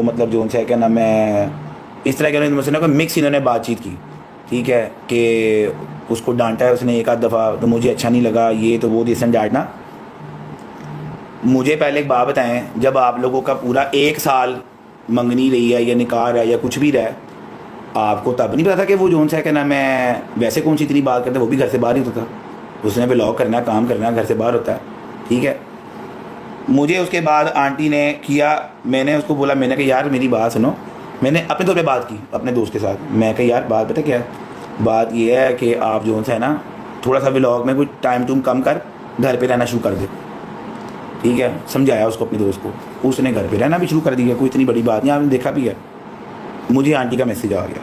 मतलब जो उनसे है क्या नाम है, इस तरह के मुझसे ना कोई मिक्स इन्होंने बातचीत की, ठीक है, कि उसको डांटा है उसने एक आध दफ़ा, तो मुझे अच्छा नहीं लगा, ये तो वो दिसन डांटना। मुझे पहले एक बात बताएं, जब आप लोगों का पूरा 1 साल मंगनी रही है या निकाह रहा है या कुछ भी रहा है, आपको तब नहीं पता था कि वो जो है क्या नाम है वैसे कौन सी इतनी बात करता है, वो भी घर से बाहर ही होता था, उसने ब्लॉग करना है, काम करना है, घर से बाहर होता है, ठीक है। मुझे उसके बाद आंटी ने किया, मैंने उसको बोला, मैंने कहा यार मेरी बात सुनो, मैंने अपने तौर पे बात की अपने दोस्त के साथ, मैं कहा यार बात पता क्या है, बात ये है कि आप जो है ना थोड़ा सा ब्लॉग में कुछ टाइम टूम कम कर, घर पे रहना शुरू कर दे, ठीक है। समझाया उसको अपने दोस्त को, उसने घर पे रहना भी शुरू कर दिया, कोई इतनी बड़ी बात नहीं, आपने देखा भी है। मुझे आंटी का मैसेज आ गया,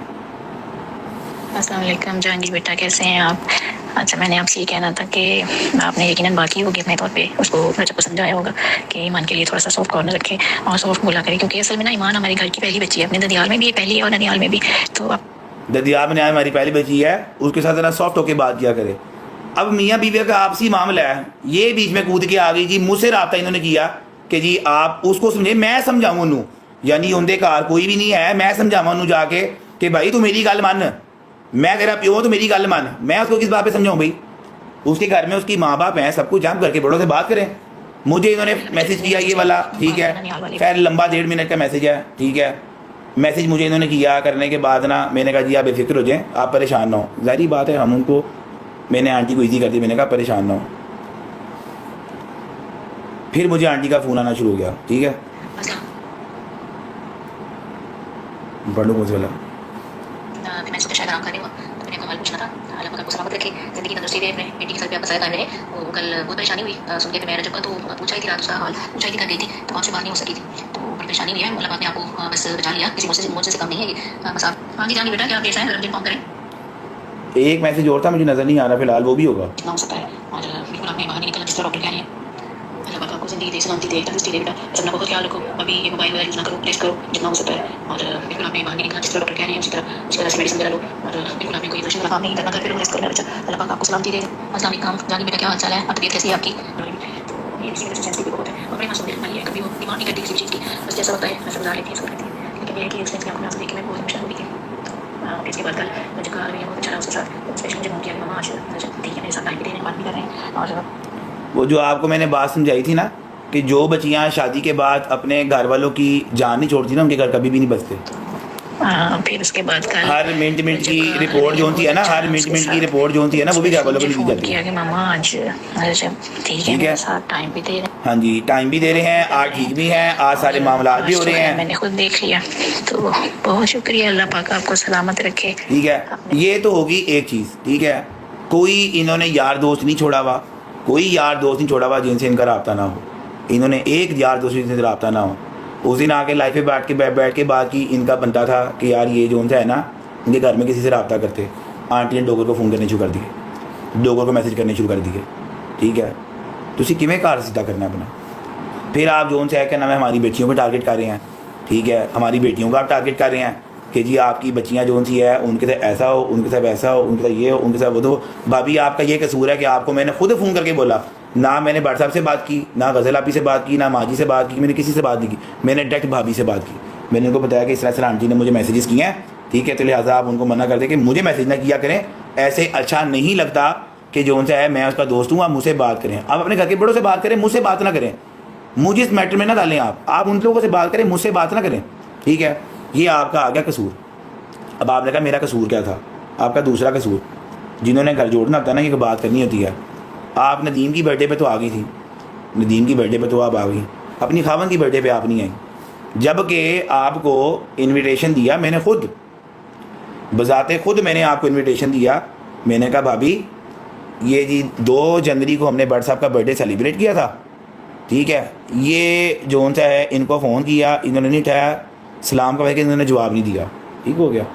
अस्सलाम वालेकुम जहांगीर बेटा, कैसे हैं आप? अच्छा, मैंने आपसे ये कहना था कि आपने यकीनन बात की होगी अपने तौर पे, उसको रजब को समझाया होगा कि ईमान के लिए थोड़ा सा सॉफ्ट कॉर्नर रखें और सॉफ्ट बोला करें, क्योंकि असल में ना ईमान हमारे घर की पहली बच्ची है, अपने ददियाल में भी पहली है और ननियाल में भी। तो आप ददियाल में हमारी पहली बच्ची है, उसके साथ ज़रा सॉफ्ट होकर बात किया करे। अब मियाँ बीवी का आपसी मामला है, ये बीच में कूद के आ गई जी, मुझसे रब्ता इन्होंने किया कि जी आप उसको समझे, मैं समझाऊँ उन्होंने, यानी उनके घर कोई भी नहीं है, मैं समझावा उन्होंने जाके कि भाई तू मेरी गल मन, मैं तेरा प्यो तो मेरी गल मन, मैं उसको किस बात पे समझाऊँ भाई, उसके घर में उसकी माँ बाप हैं, सब कुछ, हम घर के बड़ों से बात करें। मुझे इन्होंने मैसेज किया ये वाला, ठीक है, खैर लंबा 1.5 मिनट का मैसेज है, ठीक है। मैसेज मुझे इन्होंने किया, करने के बाद ना मैंने कहा जी आप बेफिक्र हो जाएं, आप परेशान ना हो, ज़ाहिर बात है हम उनको, मैंने आंटी को ईजी कर दी, मैंने कहा परेशान ना हो। फिर मुझे आंटी का फ़ोन आना शुरू हो गया, ठीक है, पढ़ लो मुझे वाला। मैं सुबह शायद आराम कर रही हूँ, तो मैंने कमाल पूछना था, अल्लाह पाक आपको सलामत रखे, ज़िंदगी तंदुरुस्ती दे, अपने बेटी के साथ भी आपका साया कायम रहे। वो कल बहुत परेशानी हुई सुन के, मेरा जब तो पूछा ही थी रात उसका हाल, पूछा ही थी, कर गई थी, तो आपसे बात नहीं हो सकी थी, तो बड़ी परेशानी हुई है, अल्लाह पाक ने आपको बस बचा लिया, किसी मुझसे से कम नहीं है ये बस आप। हाँ जी जानिए बेटा, क्या अपडेट्स हैं जल्दी इन्फॉर्म करें। एक मैसेज और था, मुझे नज़र नहीं आ रहा फिलहाल, वो भी होगा। जितना हो सकता है, और बिल्कुल आपने बाहर नहीं निकलना, जिस तरह डॉक्टर कह रहे हैं। अल्लाह पाक आपको ज़िंदगी दे, सलामती दे, तंदुरुस्ती दे बेटा, बस अपना बहुत ख्याल रखो, अभी ये मोबाइल वगैरह यूज़ ना करो, प्लेस करो जितना हो सकता है, और बिल्कुल आपने बाहर नहीं निकलना, जिस तरह डॉक्टर कह रहे हैं उसी तरह से मेडिसिन वगैरह लो, और बिल्कुल आपने कोई इन्फेक्शन वाला काम नहीं करना, घर पे रेस्ट करना बच्चा। अल्लाह पाक आपको सलामती दे। अस्सलाम वालेकुम जानी बेटा, क्या हाल चाल है, अब तबीयत कैसी है आपकी? ये इसी वजह से सेंसिटिव बहुत है, और बड़ी मासूम दिल वाली है, कभी वो डिमांड नहीं करती किसी चीज़ की, बस जैसा होता है वैसा गुजार लेती है, इसको करती है। लेकिन ये है कि उस टाइम आपको देख के मैं बहुत मुश्किल हो गई थी, तो इसके बाद कल मुझे कहा बहुत अच्छा रहा उसके साथ, स्पेशली मुझे फोन किया मामा आज ठीक है, मेरे साथ टाइम भी दे रहे हैं, बात भी कर रहे हैं। और वो जो आपको मैंने बात समझाई थी ना कि जो बच्चियाँ शादी के बाद अपने घर वालों की जान नहीं छोड़ती ना, उनके घर कभी भी नहीं बसते। फिर उसके बाद कल हर मिनट मिनट की रिपोर्ट जो होती है ना, हर मिनट मिनट की रिपोर्ट जो होती है ना, वो भी घर वालों को नहीं दी जाती है। मामा आज ठीक है, साथ टाइम भी दे रहे हैं। हाँ जी, टाइम भी दे रहे हैं, आज ठीक भी हैं, आज सारे मामला भी हो रहे हैं। मैंने खुद देख लिया, तो बहुत शुक्रिया, अल्लाह पाक आपको सलामत रखे। ठीक है, ये तो होगी एक चीज़, ठीक है। कोई इन्होंने यार दोस्त नहीं छोड़ा हुआ, कोई यार दोस्त नहीं छोड़ा हुआ जिनसे इनका रब्ता ना हो, इन्होंने एक यार दोस्त जिनसे रब्ता ना हो। उस दिन आके लाइफ पे बैठ के बात की, इनका बनता था कि यार ये जो है ना इनके घर में किसी से रब्ता करते, आंटी ने डोगर को फ़ोन करने शुरू कर दिए, डोगर को मैसेज करने शुरू कर दिए, ठीक है। तुसी किमें कार सीधा करना अपना, फिर आप जो है क्या नाम है हमारी बेटियों को टारगेट कर रहे हैं, ठीक है, हमारी बेटियों को आप टारगेट कर रहे हैं कि जी आपकी बच्चियाँ जो सी है उनके साथ ऐसा हो, उनके साथ वैसा हो, उनके साथ ये हो, उनके साथ वो तो। भाभी आपका ये कसूर है कि आपको मैंने खुद फ़ोन करके बोला, ना मैंने भट्ट साहब से बात की, ना गज़ल आपी से बात की, ना माजी से बात की, मैंने किसी से बात नहीं की, मैंने डायरेक्ट भाभी से बात की। मैंने उनको बताया कि इस तरह से आंटी ने मुझे मैसेजेस किए हैं, ठीक है, तो लिहाजा आप उनको मना कर दें कि मुझे मैसेज ना किया करें, ऐसे अच्छा नहीं लगता कि जो उनसे है मैं उसका दोस्त हूँ, आप मुझसे बात करें, आप अपने घर के बड़ों से बात करें, मुझसे बात ना करें, मुझे इस मैटर में ना डालें, आप उन लोगों से बात करें, मुझसे बात ना करें, ठीक है। ये आपका आ गया कसूर। अब आपने कहा मेरा कसूर क्या था, आपका दूसरा कसूर, जिन्होंने घर जोड़ना होता है ना, ये बात करनी होती है। आप नदीम की बर्थडे पे तो आ गई थी, नदीम की बर्थडे पे तो आप आ गई, अपनी खावन की बर्थडे पे आप नहीं आई, जबकि आपको इनविटेशन दिया मैंने खुद, बजाते खुद मैंने आपको इनविटेशन दिया। मैंने कहा भाभी ये जी 2 जनवरी को हमने भट्ट साहब का बर्थडे सेलिब्रेट किया था, ठीक है, ये जो सा है इनको फ़ोन किया, इन्होंने नहीं उठाया, सलाम का वह इन्होंने जवाब नहीं दिया, ठीक हो गया।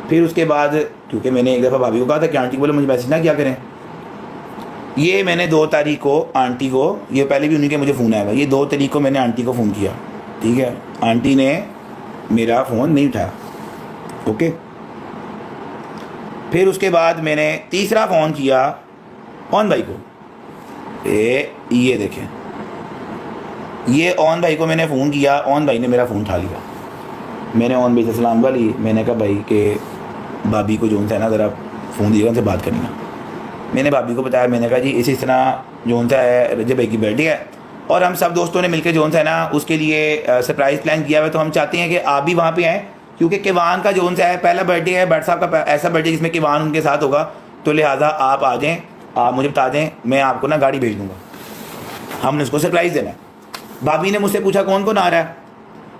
फिर उसके बाद क्योंकि मैंने एक दफ़ा भाभी को कहा था कि आंटी को बोले मुझे मैसेज ना क्या करें, ये मैंने 2 तारीख को आंटी को, ये पहले भी उन्हीं के मुझे फ़ोन आया था, ये 2 तारीख को मैंने आंटी को फ़ोन किया, ठीक है, आंटी ने मेरा फ़ोन नहीं उठाया, ओके। फिर उसके बाद मैंने तीसरा फ़ोन किया ऑन भाई को, ये देखें, ये ऑन भाई को मैंने फ़ोन किया, ऑन भाई ने मेरा फ़ोन उठा लिया। मैंने ऑन बेस सलाम वाली, मैंने कहा भाई कि भाभी को जो है ना ज़रा फ़ोन दिएगा, उनसे बात करनी है। मैंने भाभी को बताया, मैंने कहा जी इसी तरह जो सा है रजब भाई की बर्थडे है और हम सब दोस्तों ने मिलकर जो सा है ना उसके लिए सरप्राइज़ प्लान किया हुआ है, तो हम चाहते हैं कि आप भी वहाँ पे आएँ, क्योंकि किवान का जो सा है पहला बर्थडे है भट्ट साहब का, ऐसा बर्थडे जिसमें किवान उनके साथ होगा, तो लिहाजा आप आ जाएँ, आप मुझे बता दें, मैं आपको ना गाड़ी भेज दूँगा, हमने उसको सरप्राइज़ देना है। भाभी ने मुझसे पूछा कौन कौन आ रहा है,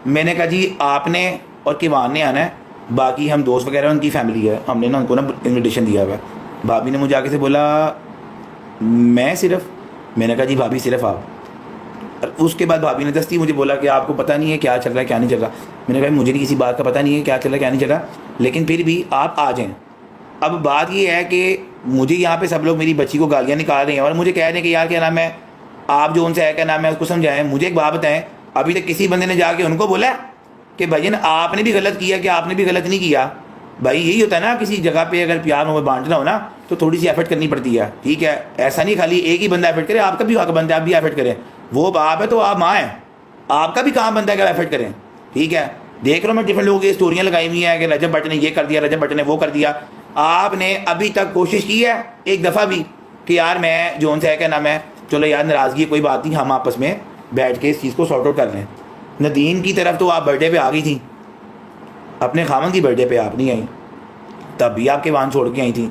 मैंने कहा जी आपने और किवान ने आना है, बाकी हम दोस्त वगैरह उनकी फैमिली है, हमने ना उनको ना इनविटेशन दिया हुआ है। भाभी ने मुझे आगे से बोला मैं सिर्फ, मैंने कहा जी भाभी सिर्फ आप। और उसके बाद भाभी ने दस्ती मुझे बोला कि आपको पता नहीं है क्या चल रहा है क्या नहीं चल रहा। मैंने कहा मुझे नहीं किसी बात का पता नहीं है क्या चल रहा है क्या नहीं चल रहा, लेकिन फिर भी आप आ जाएँ। अब बात ये है कि मुझे यहाँ पे सब लोग मेरी बच्ची को गालियाँ निकाल रहे हैं और मुझे कह रहे हैं कि यार क्या नाम है, आप जो उनसे है क्या नाम है उसको समझाएं। मुझे एक बात बताएं, अभी तक किसी बंदे ने जाके उनको बोला कि भाईजान आपने भी गलत किया कि आपने भी गलत नहीं किया। भाई यही होता है ना, किसी जगह पे अगर प्यार में बांटना हो ना तो थोड़ी सी एफर्ट करनी पड़ती है, ठीक है। ऐसा नहीं खाली एक ही बंदा एफर्ट करे, आपका भी हक बनता है आप भी एफर्ट करें। वो बाप है तो आप माँ हैं, आपका भी काम बनता है कि आप एफर्ट करें, ठीक है। देख रहा हूँ मैं डिफरेंट लोगों की स्टोरियाँ लगाई हुई हैं कि रजब भट्ट ने ये कर दिया, रजब भट्ट ने वो कर दिया। आपने अभी तक कोशिश की है एक दफ़ा भी कि यार मैं जो है क्या नाम है, चलो यार नाराज़गी कोई बात नहीं, हम आपस में बैठ के इस चीज़ को सॉर्ट आउट कर लें। नदीम की तरफ तो आप बर्थडे पे आ गई थी, अपने खामन की बर्थडे पे आप नहीं आई, तब भी आपके वाहन छोड़ के आई थी,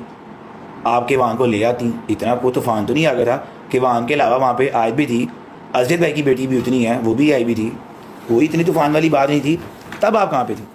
आपके वाहन को ले आती, इतना कोई तूफान तो नहीं आ गया था कि वाहन के अलावा वहाँ पे आयत भी थी, अजद भाई की बेटी भी उतनी है वो भी आई भी थी, कोई इतनी तूफान वाली बात नहीं थी। तब आप कहाँ पे थी?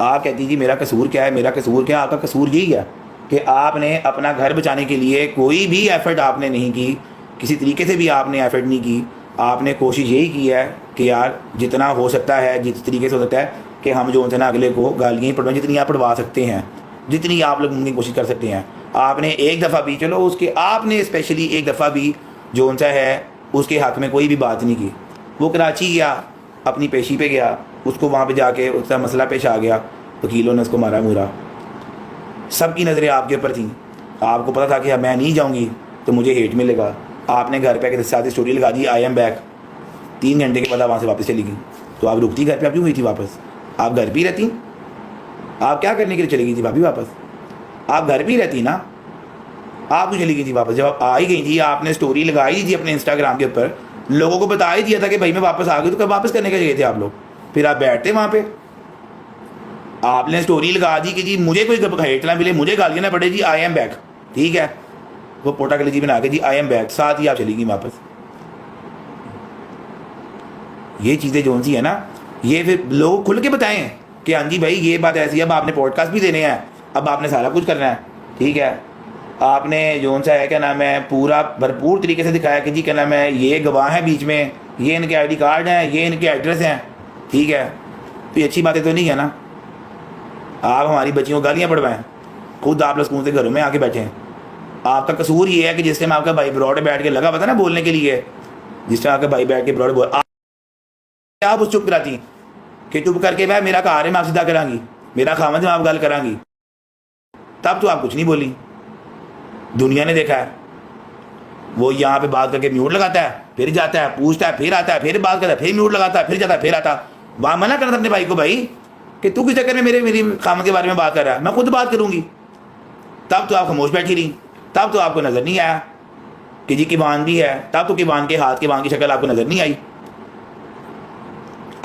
आप कहती जी मेरा कसूर क्या है, मेरा कसूर क्या है? आपका कसूर यही है कि आपने अपना घर बचाने के लिए कोई भी एफर्ट आपने नहीं की, किसी तरीके से भी आपने एफर्ट नहीं की। आपने कोशिश यही की है कि यार जितना हो सकता है, जिस तरीके से हो सकता है कि हम जो है ना अगले को गालियाँ ही पढ़वाएं, जितनी आप पढ़वा सकते हैं, जितनी आप लोग उनकी कोशिश कर सकते हैं। आपने एक दफ़ा भी, चलो उसके आपने स्पेशली एक दफ़ा भी जो सा है उसके हक़ में कोई भी बात नहीं की। वो कराची गया, अपनी पेशी पे गया, उसको वहाँ पे जाके उसका मसला पेश आ गया, वकीलों ने उसको मारा मुरा, सबकी नज़रें आपके ऊपर थी, आपको पता था कि मैं नहीं जाऊँगी तो मुझे हेट मिलेगा। आपने घर पे आके साथ स्टोरी लगा दी, आई एम बैक, 3 घंटे के बाद आप वहाँ से वापस चली गई। तो आप रुकती घर पे, आप क्यों गई थी वापस? आप घर पे ही रहती, आप क्या करने के लिए चली गई थी भाभी वापस? आप घर पे ही रहती ना, आप क्यों चली गई थी वापस? जब आप आ ही गई थी, आपने स्टोरी लगाई थी अपने इंस्टाग्राम के ऊपर, लोगों को बता ही दिया था कि भाई मैं वापस आ गई, तो कब वापस करने के गए थे आप लोग? फिर आप बैठते वहाँ पे, आपने स्टोरी लगा दी कि जी मुझे कोई हेट ना मिले, मुझे गालियाँ ना पड़े, जी आई एम बैक, ठीक है। वो पोटा कलेजी बना के जी आई एम बैक, साथ ही आप चली गई वापस। ये चीज़ें जो सी है ना, ये फिर लोग खुल के बताएं कि हाँ जी भाई ये बात ऐसी है, अब आपने पॉडकास्ट भी देने हैं, अब आपने सारा कुछ करना है, ठीक है। आपने जो सा है क्या नाम है पूरा भरपूर तरीके से दिखाया कि जी क्या नाम है ये गवाह हैं बीच में, ये इनके आईडी कार्ड हैं, ये इनके एड्रेस हैं, ठीक है। तो ये अच्छी बातें तो नहीं है ना। आप हमारी बच्चियों को गालियाँ पढ़वाएं, खुद आप लोग स्कूल से घरों में आके बैठे हैं। आपका कसूर ये है कि जिस टाइम आपका भाई ब्रॉड बैठ के लगा पता ना बोलने के लिए, जिस टाइम आपका भाई बैठ के ब्रॉड बोल, आप उस चुप कराती कि चुप करके भाई मेरा कार है मैं आप सीधा करांगी, मेरा खामन से आप गल करांगी, तब तो आप कुछ नहीं बोली। दुनिया ने देखा है, वो यहाँ पे बात करके म्यूट लगाता है, फिर जाता है, पूछता है, फिर आता है, फिर बात करता है, फिर म्यूट लगाता है, फिर जाता है, फिर आता। वहाँ मना करना था अपने भाई को, भाई कि तू किस चक्कर में मेरी खामन के बारे में बात कर रहा है, मैं खुद बात करूँगी। तब तो आप खामोश बैठी रही, तब तो आपको नज़र नहीं आया कि जी किवान भी है, तब तो किवान के हाथ किवान की शक्ल आपको नज़र नहीं आई।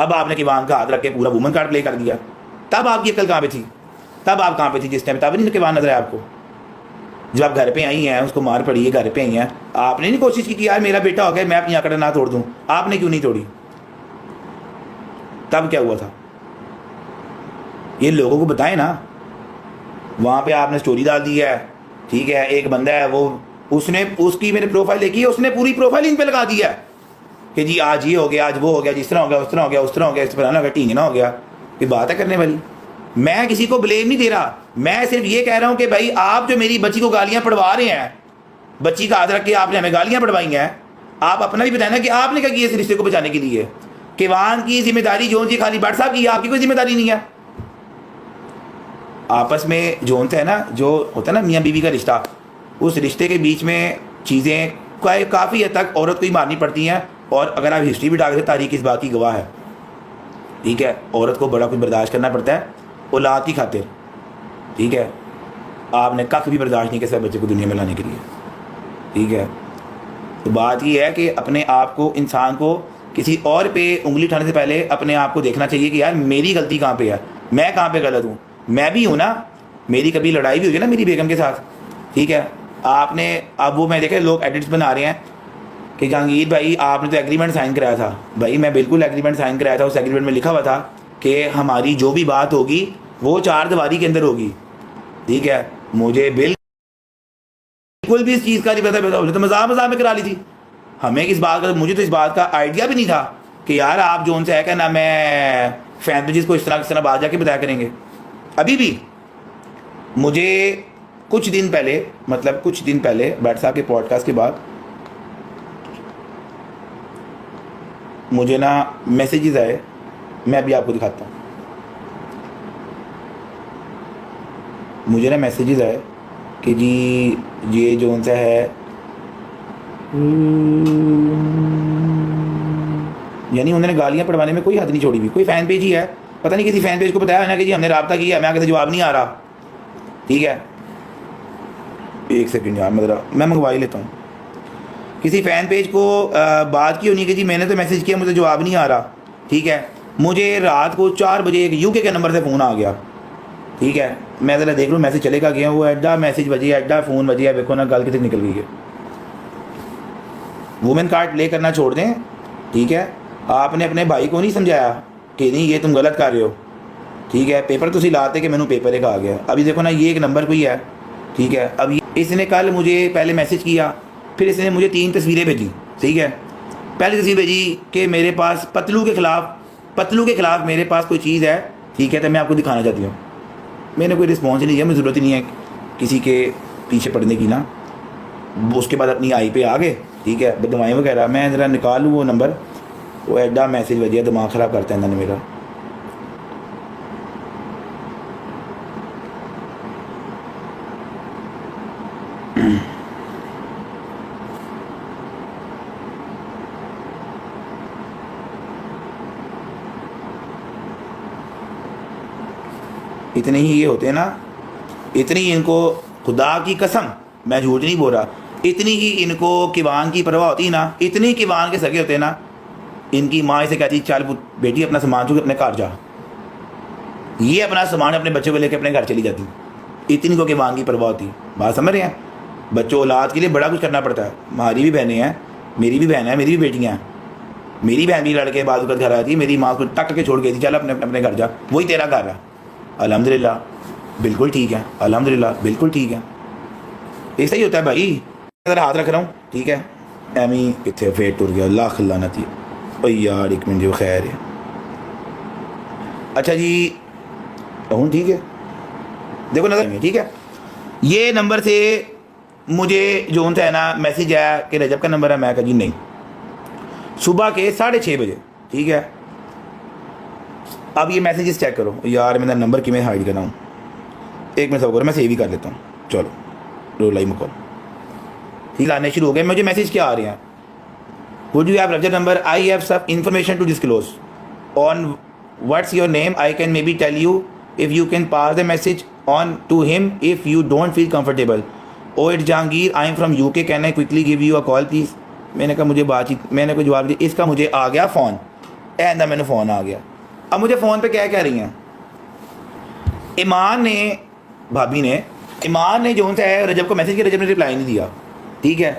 अब आपने किवान का हाथ रख के पूरा वुमन कार्ड प्ले कर दिया। तब आपकी अकल कहाँ पे थी? तब आप कहाँ पे थी जिस टाइम? तब नहीं किवान नजर आया आपको? जब आप घर पे आई हैं, उसको मार पड़ी है, घर पे आई हैं, आपने नहीं कोशिश की कि यार मेरा बेटा हो गया मैं अपनी आंकड़ा ना तोड़ दूं? आपने क्यों नहीं तोड़ी? तब क्या हुआ था ये लोगों को बताएं ना। वहाँ पे आपने स्टोरी डाल दी है, ठीक है। एक बंदा है वो, उसने उसकी मैंने प्रोफाइल देखी है, उसने पूरी प्रोफाइल इन पे लगा दी है कि जी आज ये हो गया, आज वो हो गया, जिस तरह हो गया, उस तरह हो गया, उस तरह हो गया, इस तरह हो गया, टींगना हो गया। ये बात है करने वाली। मैं किसी को ब्लेम नहीं दे रहा, मैं सिर्फ ये कह रहा हूँ कि भाई आप जो मेरी बच्ची को गालियाँ पढ़वा रहे हैं, बच्ची का हाथ रख के आपने हमें गालियाँ पढ़वाई हैं, आप अपना भी बताएं ना कि आपने क्या किया इस रिश्ते को बचाने के लिए। किवान की जिम्मेदारी जो जी खाली भट्ट साहब की, आपकी कोई जिम्मेदारी नहीं है। आपस में जो है ना, जो होता है ना मियाँ बीवी का रिश्ता, उस रिश्ते के बीच में चीज़ें काफ़ी हद तक औरत को ही मारनी पड़ती हैं। और अगर आप हिस्ट्री भी डाल दें, तारीख इस बात की गवाह है ठीक है, औरत को बड़ा कुछ बर्दाश्त करना पड़ता है औलाद की खातिर, ठीक है। आपने कख भी बर्दाश्त नहीं किया सब बच्चे को दुनिया में लाने के लिए, ठीक है। तो बात ये है कि अपने आप को, इंसान को किसी और पे उंगली उठाने से पहले अपने आप को देखना चाहिए कि यार मेरी गलती कहाँ पे है, मैं कहाँ पे गलत हूँ। मैं भी हूँ ना, मेरी कभी लड़ाई भी हुई है ना मेरी बेगम के साथ, ठीक है। आपने अब वो मैं देखे लोग एडिट्स बना रहे हैं कि जहांगीर भाई आपने तो एग्रीमेंट साइन कराया था। भाई मैं बिल्कुल एग्रीमेंट साइन कराया था, उस एग्रीमेंट में लिखा हुआ था कि हमारी जो भी बात होगी वो 4 दीवारी के अंदर होगी, ठीक है। मुझे बिल्कुल भी इस चीज़ का नहीं पता, उन्होंने तो मजाक मजाक में करा ली थी हमें इस बात का। मुझे तो इस बात का आइडिया भी नहीं था कि यार आप जो उनसे है क्या ना मैं फैन पेजेस को इस तरह बात जाके बताया करेंगे। अभी भी मुझे कुछ दिन पहले, मतलब कुछ दिन पहले भट्ट साहब के पॉडकास्ट के बाद मुझे ना मैसेजेस आए, मैं अभी आपको दिखाता हूँ। मुझे ना मैसेजेस आए कि जी ये जो उनसे है, यानी उन्होंने गालियाँ पढ़वाने में कोई हद नहीं छोड़ी हुई। कोई फ़ैन पेज ही है, पता नहीं किसी फ़ैन पेज को बताया है ना कि जी हमने रब्ता किया, मैं आगे से जवाब नहीं आ रहा, ठीक है। एक सेकंड यार, मैं मंगवा ही लेता हूँ। किसी फ़ैन पेज को बात की होनी कि जी मैंने तो मैसेज किया, मुझे जवाब नहीं आ रहा, ठीक है। मुझे रात को 4 बजे एक यूके के नंबर से फ़ोन आ गया, ठीक है। मैं ज़रा देख लूँ मैसेज चलेगा गया, वो एड्डा मैसेज बजी, एड्डा फ़ोन बजी है, देखो ना गल कितनी निकल गई है। वुमेन कार्ड प्ले करना छोड़ दें, ठीक है। आपने अपने भाई को नहीं समझाया कि नहीं ये तुम गलत कर रहे हो, ठीक है। पेपर तो लाते कि मैंने पेपर एक आ गया। अभी देखो ना ये एक नंबर कोई है, ठीक है। अब इसने कल मुझे पहले मैसेज किया, फिर इसने मुझे 3 तस्वीरें भेजी, ठीक है। पहली तस्वीर भेजी कि मेरे पास पतलू के ख़िलाफ़ मेरे पास कोई चीज़ है, ठीक है, तो मैं आपको दिखाना चाहती हूँ। मैंने कोई रिस्पॉन्स नहीं दिया, मुझे ज़रूरत ही नहीं है किसी के पीछे पड़ने की ना। उसके बाद अपनी आई पे आ गए, ठीक है, बदमाई वगैरह। मैं ज़रा निकालूँ वो नंबर, वो एड्डा मैसेज बजिया, दिमाग ख़राब करता है इन्होंने मेरा। इतने ही ये होते हैं ना, इतनी इनको, खुदा की कसम मैं झूठ नहीं बोल रहा, इतनी ही इनको किवान की परवाह होती है ना, इतनी किवान के सगे होते हैं ना। इनकी माँ इसे कहती चल बेटी अपना सामान चुके अपने घर जा, ये अपना सामान अपने बच्चों को लेकर अपने घर चली जाती। इतनी को किवान की परवाह होती। बात समझ रहे हैं? बच्चों औलाद के लिए बड़ा कुछ करना पड़ता है। हमारी भी बहनें हैं, मेरी भी बहन है, मेरी भी बेटियाँ हैं। मेरी बहन भी लड़के बाद वक्त घर आती है, मेरी माँ को टक के छोड़ गई थी, चल अपने अपने घर जा, वही तेरा घर है। अल्हम्दुलिल्लाह बिल्कुल ठीक है, अल्हम्दुलिल्लाह बिल्कुल ठीक है। ऐसा ही होता है भाई। ज़रा हाथ रख रहा हूँ, ठीक है। एमी कितने फेट टूट गया, लाख लानती। ओ यार 1 मिनट जो खैर है। अच्छा जी हूँ, ठीक है, देखो नज़र में, ठीक है। ये नंबर से मुझे जो उनसे है ना मैसेज आया कि रजब का नंबर है। मैं कहा जी नहीं, सुबह के 6:30 बजे, ठीक है। अब ये मैसेजेस चेक करो यार, मेरा नंबर कि मैं हाइड कर रहा हूँ। 1 मिनट सब करो, मैं सेव ही कर लेता हूँ। चलो रो लाइव मुकॉल, ठीक, आने शुरू हो गए। मुझे मैसेज क्या आ रहे हैं? वुड यू हैव रजब number, I have some information to disclose on what's your name, I can may be tell you if you can pass the message on to him if you don't feel comfortable. Oh it Jahangir, I am from UK, can I quickly give you a call please. मैंने कहा मुझे बातचीत, मैंने कोई जवाब दिया। इसका मुझे आ गया फ़ोन, एंड मैंने फ़ोन आ गया। अब मुझे फ़ोन पे क्या कह रही हैं, ईमान ने, भाभी ने, ईमान ने जो उनसे है रजब को मैसेज किया, रजब ने रिप्लाई नहीं दिया, ठीक है।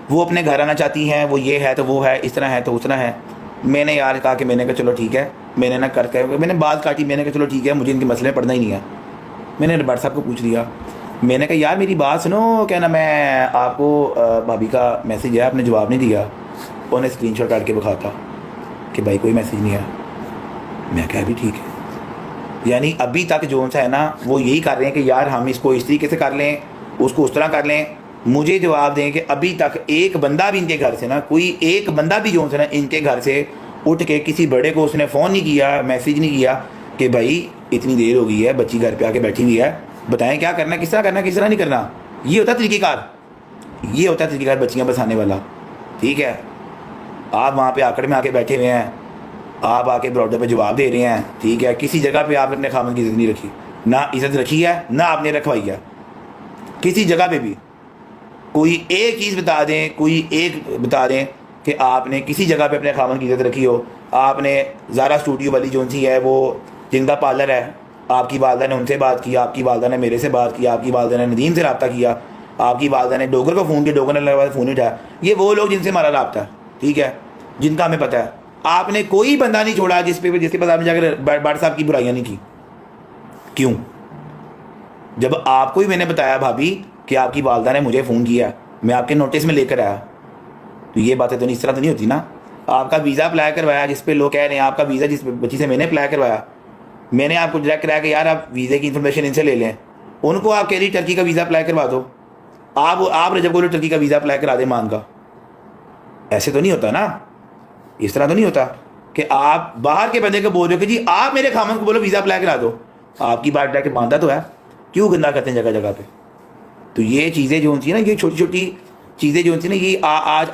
वो अपने घर आना चाहती हैं, वो ये है तो वो है, इस तरह है तो उस तरह है। मैंने यार कहा कि मैंने कहा चलो ठीक है, मैंने ना करके मैंने बात काटी। मैंने कहा चलो ठीक है, मुझे इनके मसले में पढ़ना ही नहीं है। मैंने भट्ट साहब को पूछ लिया, मैंने कहा यार मेरी बात सुनो, क्या ना मैं आपको भाभी का मैसेज है, आपने जवाब नहीं दिया। उन्हें स्क्रीनशॉट काट के दिखाता कि भाई कोई मैसेज नहीं है। मैं कहा भी ठीक है। यानी अभी तक जो सा है ना वो यही कर रहे हैं कि यार हम इसको इस तरीके से कर लें, उसको उस तरह कर लें। मुझे जवाब दें कि अभी तक एक बंदा भी इनके घर से ना, कोई एक बंदा भी जो है ना इनके घर से उठ के किसी बड़े को उसने फ़ोन नहीं किया, मैसेज नहीं किया कि भाई इतनी देर हो गई है, बच्ची घर पे आके बैठी हुई है, बताएं क्या करना, किस तरह करना, किस तरह नहीं करना। ये होता तरीक़ेकार, ये होता तरीक़ेकार बच्चियाँ बसाने वाला, ठीक है। आप वहाँ पे आकड़ में आके बैठे हुए हैं, आप आके ब्रॉडर पे जवाब दे रहे हैं, ठीक है। किसी जगह पे आपने अपने खामन की इज्जत नहीं रखी, ना इज्जत रखी है ना आपने रखवाई है। किसी जगह पे भी कोई एक चीज़ बता दें, कोई एक बता दें कि आपने किसी जगह पे अपने खामन की इज्जत रखी हो। आपने ज़ारा स्टूडियो वाली जो सी है वो जिनका पार्लर है, आपकी वालदा ने उनसे बात की, आपकी वालदा ने मेरे से बात की, आपकी वालदा ने नदीम से रब्ता किया, आपकी वालदा ने डोगर को फ़ोन किया, डोगर ने लगा फ़ोन उठाया। ये वो लोग जिनसे हमारा रब्ता है, ठीक है, जिनका हमें पता है। आपने कोई बंदा नहीं छोड़ा जिसके पास आपने जाकर भट्ट साहब की बुराइयाँ नहीं की। क्यों? जब आपको ही मैंने बताया भाभी कि आपकी वालदा ने मुझे फ़ोन किया, मैं आपके नोटिस में लेकर आया, तो ये बातें तो नहीं, इस तरह तो नहीं होती ना। आपका वीज़ा अप्लाई करवाया जिस पे लोग कह रहे हैं आपका वीज़ा जिस बच्ची से मैंने अप्लाई करवाया, मैंने आपको डायरेक्ट कराया कि यार आप वीज़े की इन्फॉर्मेशन इनसे ले लें। उनको आप कह रही टर्की का वीज़ा अप्लाई करवा दो, आप रजब को टर्की का वीज़ा अप्लाई करा दे मान का। ऐसे तो नहीं होता ना, इस तरह तो नहीं होता कि आप बाहर के बंदे को बोल रहे हो कि जी आप मेरे खामन को बोलो वीज़ा अप्लाई करा दो। आपकी बात डाके बांधा तो है, क्यों गंदा करते हैं जगह जगह पे। तो ये चीज़ें जो होती हैं ना, ये छोटी छोटी चीज़ें जो होती हैं ना, ये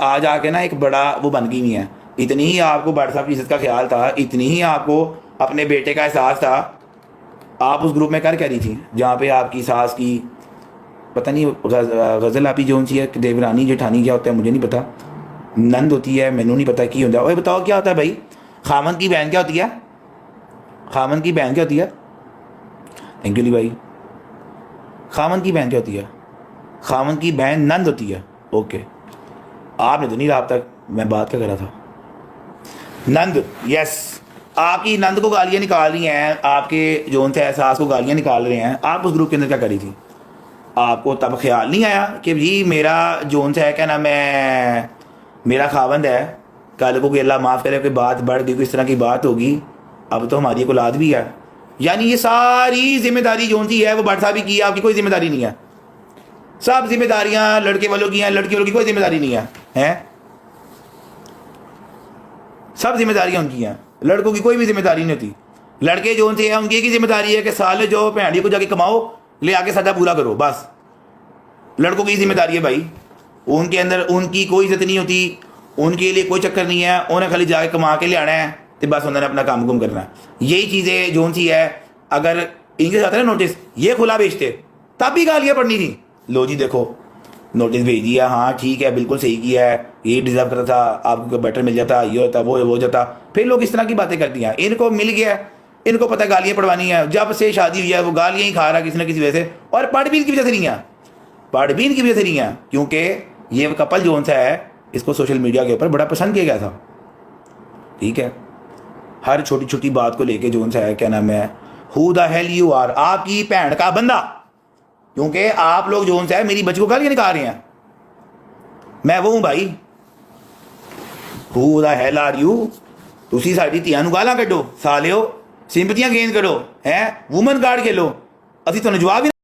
आज आके ना एक बड़ा वो बन गई हुई हैं। इतनी ही आपको भट्ट साहब की इज्जत का ख्याल था, इतनी ही आपको अपने बेटे का एहसास था, आप उस ग्रुप में कर रही थी जहाँ पे आपकी सास की पता नहीं गज़ल आपी जो सी है, देवरानी जेठानी क्या होता है मुझे नहीं पता, नंद होती है मैनू नहीं पता की होता है। बताओ क्या होता है भाई? खामन की बहन क्या होती है? खामन की बहन क्या होती है? थैंक यू ली भाई। खामन की बहन क्या होती है? खामन की बहन नंद होती है। ओके, आपने तो नहीं रहा अब तक, मैं बात क्या कर रहा था। नंद, यस, आपकी नंद को गालियाँ निकाल रही हैं, आपके जोन से एहसास को गालियाँ निकाल रहे हैं। आप उस ग्रुप के अंदर क्या करी थी? आपको तब ख्याल नहीं आया कि जी मेरा जोन से है क्या ना, मैं मेरा खावंद है, कल को कोई अल्लाह माफ़ करे कोई बात बढ़ गई, इस तरह की बात होगी, अब तो हमारी एक औलाद भी है। यानी ये सारी जिम्मेदारी जोन सी है वो भट्ट साहब ही की है, आपकी कोई जिम्मेदारी नहीं है। सब जिम्मेदारियां लड़के वालों की हैं, लड़की वालों की कोई जिम्मेदारी नहीं है, हैं? सब जिम्मेदारियां उनकी हैं, लड़कों की कोई भी जिम्मेदारी नहीं होती। लड़के जो उनसे हैं उनकी एक ही जिम्मेदारी है कि साल जो भैंडी को जाके कमाओ, ले आके सादा पूरा करो, बस। लड़कों की जिम्मेदारी है भाई, उनके अंदर उनकी कोई इज्जत नहीं होती, उनके लिए कोई चक्कर नहीं है, उन्हें खाली जाके कमा के ले आना है, तो बस उन्होंने अपना काम गुम करना है। यही चीज़ें जो सी है, अगर इनके साथ है ना नोटिस ये खुला भेजते तब भी गालियाँ पड़नी थी। लो जी देखो नोटिस भेज दिया, हाँ ठीक है बिल्कुल सही किया है, ये डिज़र्व करता था, आपको बेटर मिल जाता, ये होता वो जाता। फिर लोग इस तरह की बातें करती हैं, इनको मिल गया, इनको पता गालियाँ पड़वानी है, जब से शादी हुई है वो गालियाँ ही खा रहा किसी न किसी वजह से। और पढ़बीन की वजह से नहीं है, पढ़बीन की वजह से नहीं है, क्योंकि ये कपल जो सा है इसको सोशल मीडिया के ऊपर बड़ा पसंद किया गया था, ठीक है। हर छोटी छोटी बात को लेके जो सा है क्या नाम है, who the hell you are, आपकी भैन का बंदा, क्योंकि आप लोग जो है मेरी बच्ची को गालियां निकाल रहे हैं, मैं वो हूं भाई। Who the hell are you, तुसी साडी ਧੀਆਂ ਨੂੰ गालां ਕੱਢੋ, ਸਾਲਿਓ ਸਿੰਪਤੀਆਂ ਗੇਨ ਕਰੋ, ਹੈ ਵੂਮਨ ਕਾਰਡ खेलो, ਅਸੀਂ ਤੁਹਾਨੂੰ ਜਵਾਬ